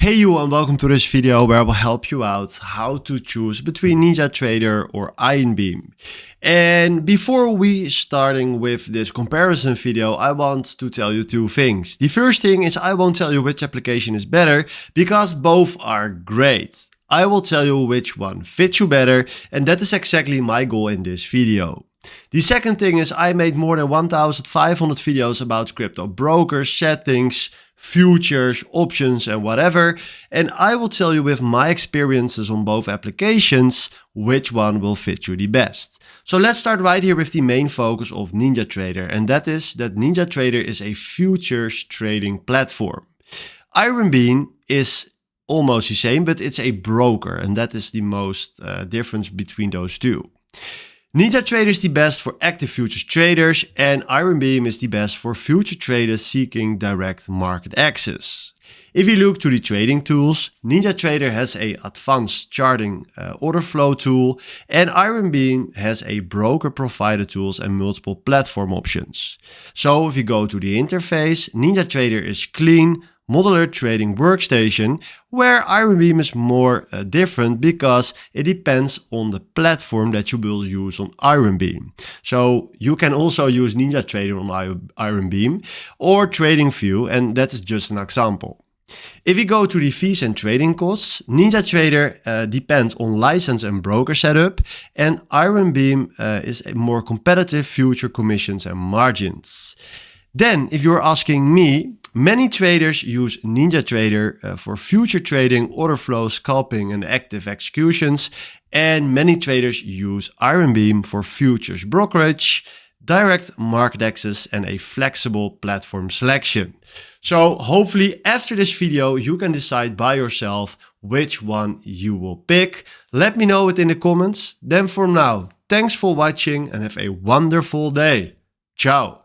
Hey you, and welcome to this video where I will help you out how to choose between NinjaTrader or Ironbeam. And before we starting with this comparison video, I want to tell you two things. The first thing is I won't tell you which application is better because both are great. I will tell you which one fits you better, and that is exactly my goal in this video. The second thing is I made more than 1,500 videos about crypto brokers, settings, futures, options and whatever, and I will tell you with my experiences on both applications which one will fit you the best. So let's start right here with the main focus of NinjaTrader, and that is that NinjaTrader is a futures trading platform. Ironbeam is almost the same, but it's a broker, and that is the most difference between those two. NinjaTrader is the best for active futures traders, and Ironbeam is the best for future traders seeking direct market access. If you look to the trading tools, NinjaTrader has an advanced charting order flow tool, and Ironbeam has a broker provider tools and multiple platform options. So if you go to the interface, NinjaTrader is clean, modular trading workstation, where Ironbeam is more different because it depends on the platform that you will use on Ironbeam. So you can also use NinjaTrader on Ironbeam or TradingView, and that is just an example. If you go to the fees and trading costs, NinjaTrader depends on license and broker setup, and Ironbeam is a more competitive future commissions and margins. Then, if you're asking me, many traders use NinjaTrader for future trading, order flow, scalping and active executions, and many traders use Ironbeam for futures brokerage, direct market access and a flexible platform selection. So hopefully after this video you can decide by yourself which one you will pick. Let me know it in the comments. Then for now, thanks for watching and have a wonderful day. Ciao.